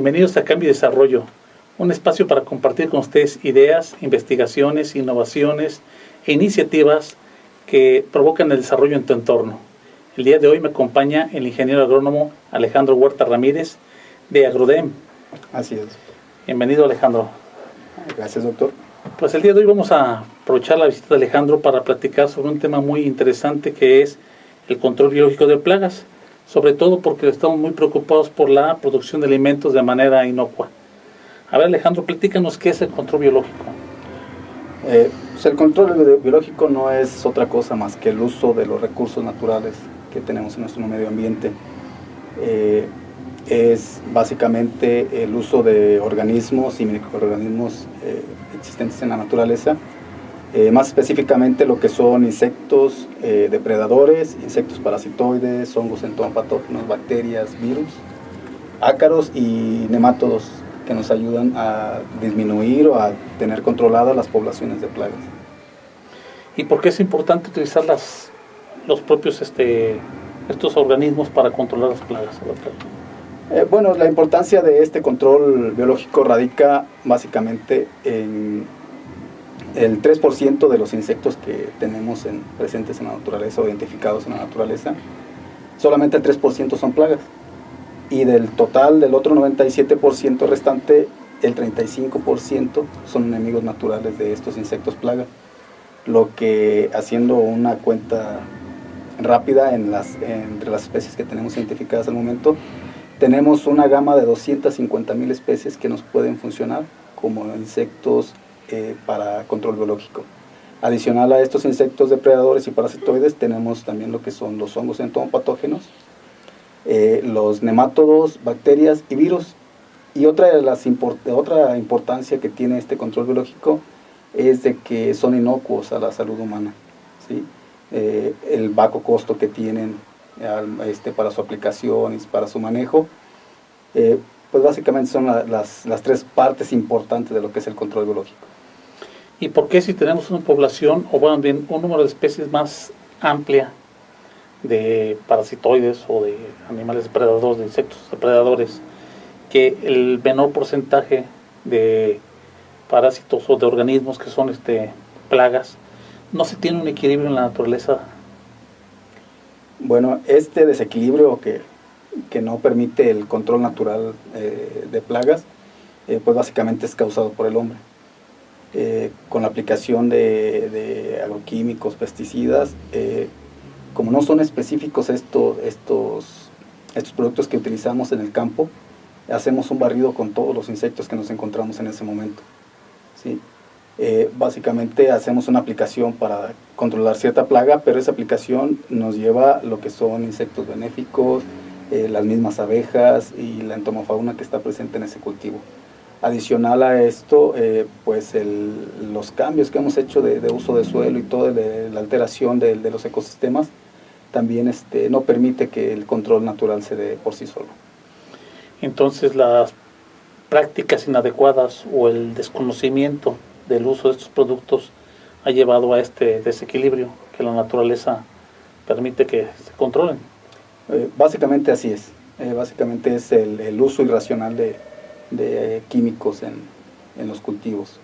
Bienvenidos a Cambio y Desarrollo, un espacio para compartir con ustedes ideas, investigaciones, innovaciones e iniciativas que provocan el desarrollo en tu entorno. El día de hoy me acompaña el ingeniero agrónomo Alejandro Huerta Ramírez de Agrodem. Así es. Bienvenido, Alejandro. Gracias, doctor. Pues el día de hoy vamos a aprovechar la visita de Alejandro para platicar sobre un tema muy interesante que es el control biológico de plagas, sobre todo porque estamos muy preocupados por la producción de alimentos de manera inocua. A ver, Alejandro, platícanos qué es el control biológico. Pues el control biológico no es otra cosa más que el uso de los recursos naturales que tenemos en nuestro medio ambiente. Es básicamente el uso de organismos y microorganismos existentes en la naturaleza, más específicamente lo que son insectos depredadores, insectos parasitoides, hongos entomopatógenos, bacterias, virus, ácaros y nemátodos que nos ayudan a disminuir o a tener controladas las poblaciones de plagas. ¿Y por qué es importante utilizar los propios estos organismos para controlar las plagas? Bueno, la importancia de este control biológico radica básicamente en el 3% de los insectos que tenemos presentes en la naturaleza o identificados en la naturaleza. Solamente el 3% son plagas. Y del total, del otro 97% restante, el 35% son enemigos naturales de estos insectos plaga. Lo que, haciendo una cuenta rápida entre las especies que tenemos identificadas al momento, tenemos una gama de 250,000 especies que nos pueden funcionar como insectos para control biológico. Adicional a estos insectos depredadores y parasitoides, tenemos también lo que son los hongos entomopatógenos, los nemátodos, bacterias y virus. Y otra importancia que tiene este control biológico es de que son inocuos a la salud humana, ¿sí? El bajo costo que tienen para su aplicación y para su manejo, pues básicamente son las tres partes importantes de lo que es el control biológico. ¿Y por qué si tenemos una población, o bueno, bien, un número de especies más amplia de parasitoides o de animales depredadores, de insectos depredadores, que el menor porcentaje de parásitos o de organismos que son plagas, no se tiene un equilibrio en la naturaleza? Bueno, este desequilibrio que no permite el control natural de plagas, pues básicamente es causado por el hombre. Con la aplicación de agroquímicos, pesticidas, como no son específicos estos productos que utilizamos en el campo, hacemos un barrido con todos los insectos que nos encontramos en ese momento, ¿sí? Básicamente hacemos una aplicación para controlar cierta plaga, pero esa aplicación nos lleva lo que son insectos benéficos, las mismas abejas y la entomofauna que está presente en ese cultivo. Adicional a esto, pues los cambios que hemos hecho de uso de suelo y toda la alteración de los ecosistemas también no permite que el control natural se dé por sí solo. Entonces las prácticas inadecuadas o el desconocimiento del uso de estos productos ha llevado a este desequilibrio que la naturaleza permite que se controlen. Básicamente así es. Básicamente es el uso irracional de químicos en los cultivos,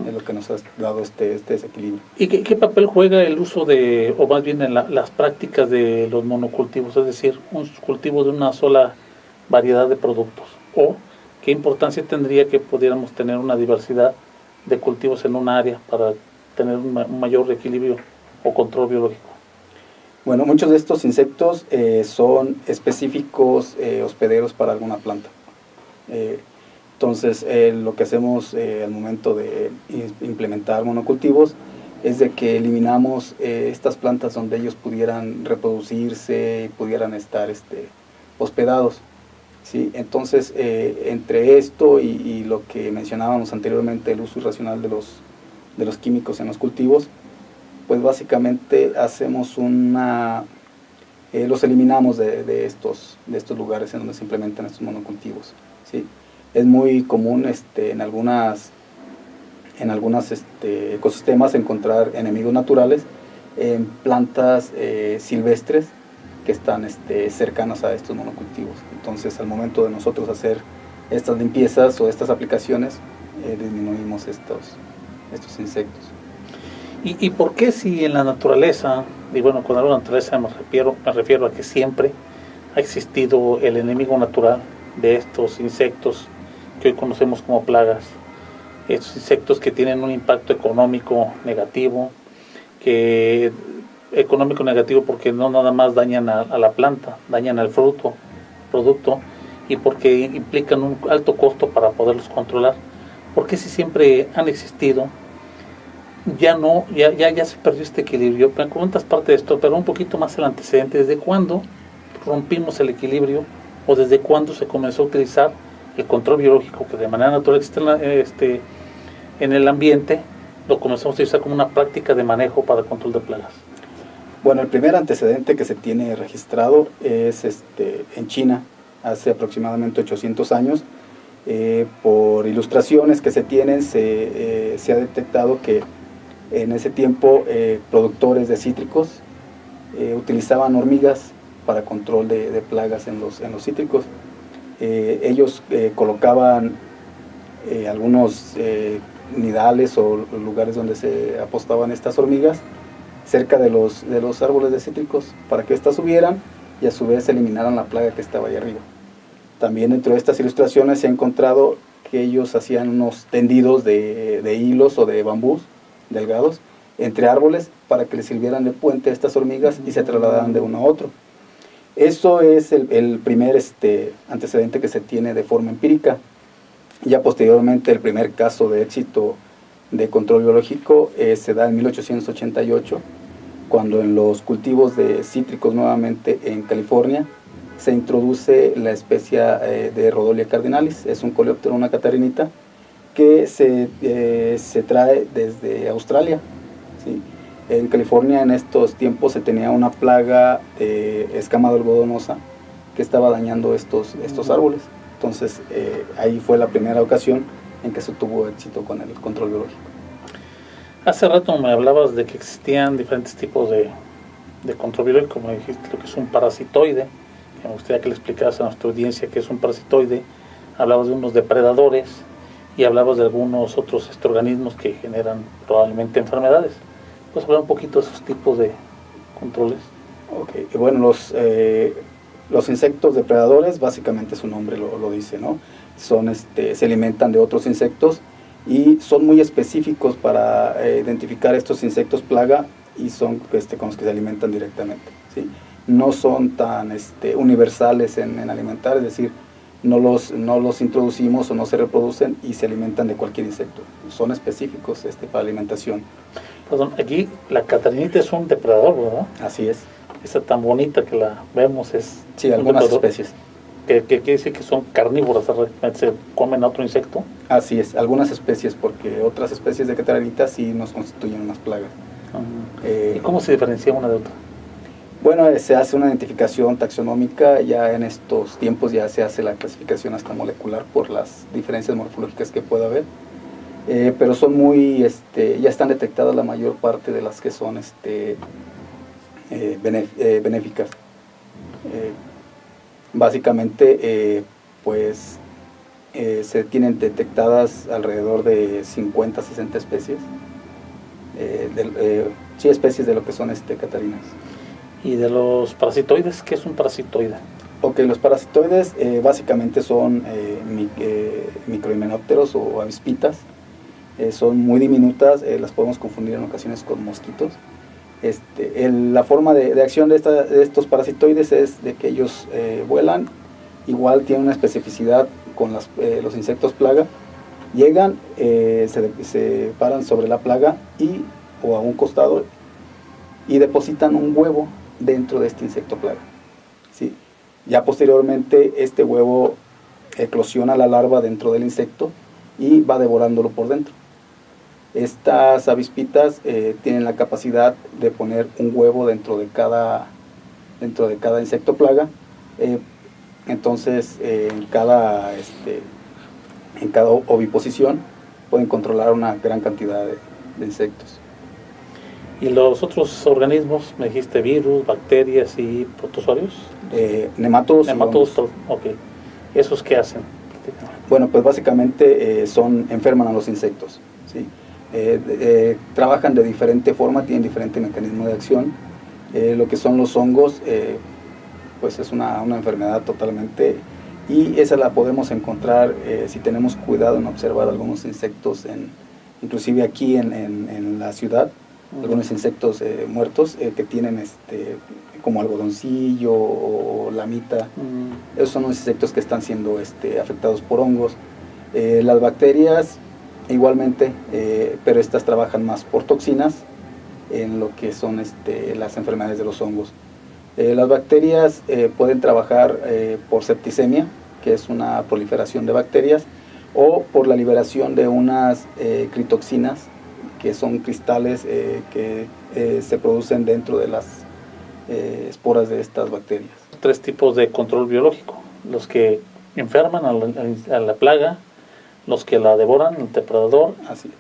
es lo que nos ha dado este desequilibrio. ¿Y qué papel juega el uso o más bien en las prácticas de los monocultivos, es decir, un cultivo de una sola variedad de productos? ¿O qué importancia tendría que pudiéramos tener una diversidad de cultivos en un área para tener un mayor equilibrio o control biológico? Bueno, muchos de estos insectos son específicos hospederos para alguna planta. Entonces, lo que hacemos al momento de implementar monocultivos es de que eliminamos estas plantas donde ellos pudieran reproducirse y pudieran estar hospedados, ¿sí? Entonces, entre esto y lo que mencionábamos anteriormente, el uso irracional de los químicos en los cultivos, pues básicamente hacemos los eliminamos de estos lugares en donde se implementan estos monocultivos, ¿sí? Es muy común en algunos ecosistemas encontrar enemigos naturales en plantas silvestres que están cercanas a estos monocultivos. Entonces, al momento de nosotros hacer estas limpiezas o estas aplicaciones, disminuimos estos insectos. ¿Y por qué si en la naturaleza, y bueno, con la naturaleza me refiero a que siempre ha existido el enemigo natural de estos insectos que hoy conocemos como plagas, estos insectos que tienen un impacto económico negativo, porque no nada más dañan a la planta, dañan al producto, y porque implican un alto costo para poderlos controlar? ¿Por qué si siempre han existido? Ya se perdió este equilibrio. Me comentas parte de esto, pero un poquito más el antecedente. ¿Desde cuándo rompimos el equilibrio o desde cuándo se comenzó a utilizar el control biológico que de manera natural existe en el ambiente? Lo comenzamos a utilizar como una práctica de manejo para el control de plagas. Bueno, el primer antecedente que se tiene registrado es en China, hace aproximadamente 800 años. Por ilustraciones que se tienen, se ha detectado que en ese tiempo productores de cítricos utilizaban hormigas para control de plagas en los cítricos. Ellos colocaban algunos nidales o lugares donde se apostaban estas hormigas cerca de los árboles de cítricos para que éstas subieran y a su vez eliminaran la plaga que estaba ahí arriba. También dentro de estas ilustraciones se ha encontrado que ellos hacían unos tendidos de hilos o de bambús delgados entre árboles para que les sirvieran de puente a estas hormigas y se trasladaran de uno a otro. Eso es el primer antecedente que se tiene de forma empírica. Ya posteriormente el primer caso de éxito de control biológico se da en 1888, cuando en los cultivos de cítricos nuevamente en California se introduce la especie de Rhodolia cardinalis. Es un coleóptero, una catarinita, que se trae desde Australia, ¿sí? En California en estos tiempos se tenía una plaga de escama algodonosa que estaba dañando estos árboles. Entonces ahí fue la primera ocasión en que se tuvo éxito con el control biológico. Hace rato me hablabas de que existían diferentes tipos de control biológico, como dijiste, lo que es un parasitoide, que me gustaría que le explicaras a nuestra audiencia qué es un parasitoide. Hablabas de unos depredadores y hablabas de algunos otros organismos que generan probablemente enfermedades. ¿Puedes hablar un poquito de esos tipos de controles? Okay. Bueno, los insectos depredadores, básicamente su nombre lo dice, ¿no? Se alimentan de otros insectos y son muy específicos para identificar estos insectos plaga y son con los que se alimentan directamente, ¿sí? No son tan universales en alimentar, es decir, no los introducimos o no se reproducen y se alimentan de cualquier insecto. Son específicos para alimentación. Perdón, aquí la catarinita es un depredador, ¿verdad? Así es. Esa tan bonita que la vemos es... Sí, algunas especies. Que quiere decir que son carnívoras, se comen a otro insecto. Así es, algunas especies, porque otras especies de catarinita sí nos constituyen unas plagas. ¿Y cómo se diferencia una de otra? Bueno, se hace una identificación taxonómica, ya en estos tiempos ya se hace la clasificación hasta molecular por las diferencias morfológicas que pueda haber, pero son muy, ya están detectadas la mayor parte de las que son benéficas. Básicamente, se tienen detectadas alrededor de 50, 60 especies, sí, especies de lo que son catarinas. ¿Y de los parasitoides? ¿Qué es un parasitoide? Ok, los parasitoides básicamente son microhimenópteros o avispitas. Son muy diminutas, las podemos confundir en ocasiones con mosquitos. La forma de acción de estos parasitoides es de que ellos vuelan, igual tienen una especificidad con los insectos plaga. Llegan, se paran sobre la plaga o a un costado y depositan un huevo dentro de este insecto plaga, ¿sí? Ya posteriormente este huevo eclosiona la larva dentro del insecto y va devorándolo por dentro. Estas avispitas tienen la capacidad de poner un huevo dentro de cada insecto plaga. Entonces en cada oviposición pueden controlar una gran cantidad de insectos. ¿Y los otros organismos? Me dijiste virus, bacterias y protozoarios. Nematodos. Ok. ¿Esos qué hacen? Bueno, pues básicamente enferman a los insectos, ¿sí? Trabajan de diferente forma, tienen diferente mecanismo de acción. Lo que son los hongos, pues es una enfermedad totalmente, y esa la podemos encontrar si tenemos cuidado en observar algunos insectos, inclusive aquí en la ciudad, algunos insectos muertos que tienen como algodoncillo o lamita. Esos son los insectos que están siendo afectados por hongos. Las bacterias igualmente, pero estas trabajan más por toxinas en lo que son las enfermedades de los hongos. Las bacterias pueden trabajar por septicemia, que es una proliferación de bacterias, o por la liberación de unas critoxinas, que son cristales que se producen dentro de las esporas de estas bacterias. 3 tipos de control biológico: los que enferman a la plaga, los que la devoran, el depredador,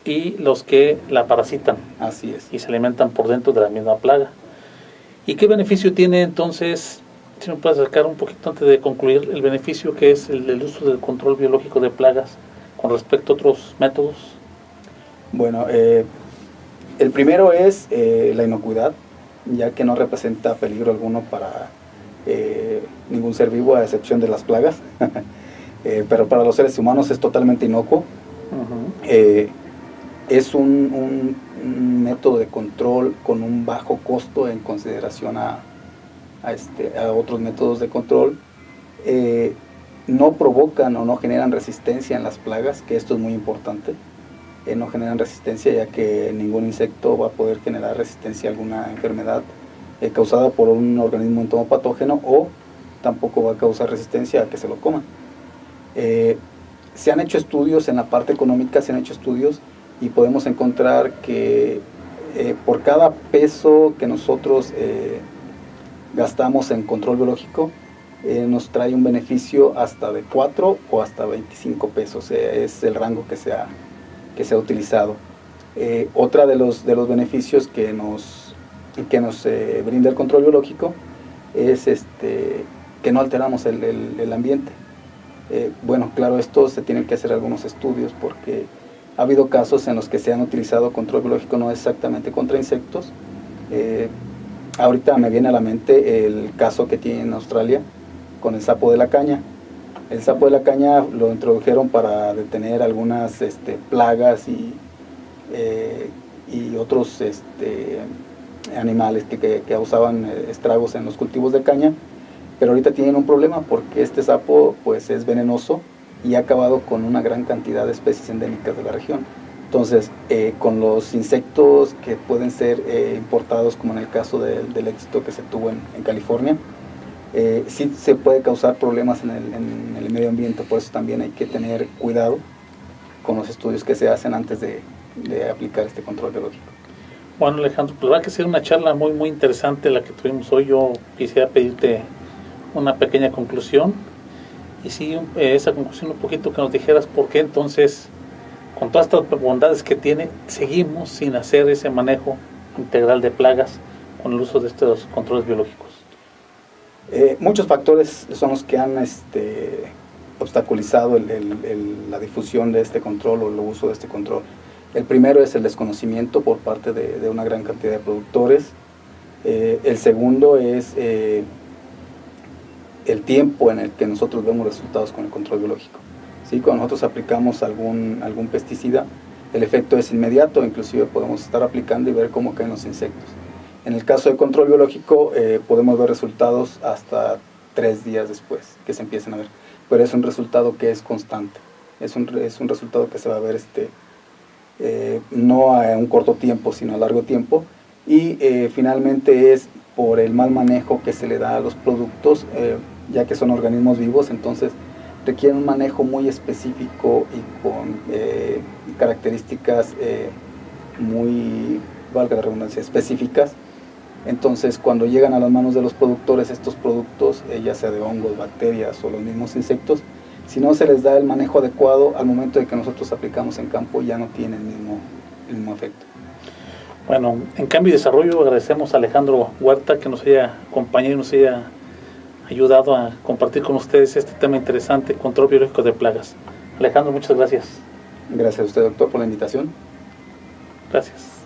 y los que la parasitan. Así es. Y se alimentan por dentro de la misma plaga. ¿Y qué beneficio tiene entonces, si me puedes sacar un poquito antes de concluir, el beneficio que es el del uso del control biológico de plagas con respecto a otros métodos? Bueno, el primero es la inocuidad, ya que no representa peligro alguno para ningún ser vivo, a excepción de las plagas. Pero para los seres humanos es totalmente inocuo. Es un método de control con un bajo costo en consideración a otros métodos de control. No provocan o no generan resistencia en las plagas, que esto es muy importante. No generan resistencia, ya que ningún insecto va a poder generar resistencia a alguna enfermedad causada por un organismo entomopatógeno, o tampoco va a causar resistencia a que se lo coman. Se han hecho estudios en la parte económica, y podemos encontrar que por cada peso que nosotros gastamos en control biológico, nos trae un beneficio hasta de 4 o hasta 25 pesos, es el rango que se ha utilizado. Otra de los beneficios que nos brinda el control biológico es que no alteramos el ambiente. Bueno, claro, esto se tienen que hacer algunos estudios, porque ha habido casos en los que se han utilizado control biológico no exactamente contra insectos. Ahorita me viene a la mente el caso que tiene en Australia con el sapo de la caña. El sapo de la caña lo introdujeron para detener algunas plagas y otros animales que causaban estragos en los cultivos de caña. Pero ahorita tienen un problema, porque este sapo pues es venenoso y ha acabado con una gran cantidad de especies endémicas de la región. Entonces, con los insectos que pueden ser importados, como en el caso del éxito que se tuvo en California, sí se puede causar problemas en el medio ambiente. Por eso también hay que tener cuidado con los estudios que se hacen antes de aplicar este control biológico. Bueno, Alejandro, pues va a ser una charla muy, muy interesante la que tuvimos hoy. Yo quisiera pedirte una pequeña conclusión, y sí, esa conclusión un poquito que nos dijeras por qué entonces, con todas estas bondades que tiene, seguimos sin hacer ese manejo integral de plagas con el uso de estos controles biológicos. Muchos factores son los que han obstaculizado la difusión de este control o el uso de este control. El primero es el desconocimiento por parte de una gran cantidad de productores. El segundo es el tiempo en el que nosotros vemos resultados con el control biológico. ¿Sí? Cuando nosotros aplicamos algún pesticida, el efecto es inmediato, inclusive podemos estar aplicando y ver cómo caen los insectos. En el caso del control biológico podemos ver resultados hasta 3 días después que se empiecen a ver, pero es un resultado que es constante, es un resultado que se va a ver no a un corto tiempo, sino a largo tiempo, y finalmente es por el mal manejo que se le da a los productos, ya que son organismos vivos. Entonces requieren un manejo muy específico y con características muy, valga la redundancia, específicas. Entonces, cuando llegan a las manos de los productores estos productos, ya sea de hongos, bacterias o los mismos insectos, si no se les da el manejo adecuado, al momento de que nosotros aplicamos en campo, ya no tiene el mismo efecto. Bueno, en Cambio y Desarrollo agradecemos a Alejandro Huerta que nos haya acompañado y nos haya ayudado a compartir con ustedes este tema interesante, control biológico de plagas. Alejandro, muchas gracias. Gracias a usted, doctor, por la invitación. Gracias.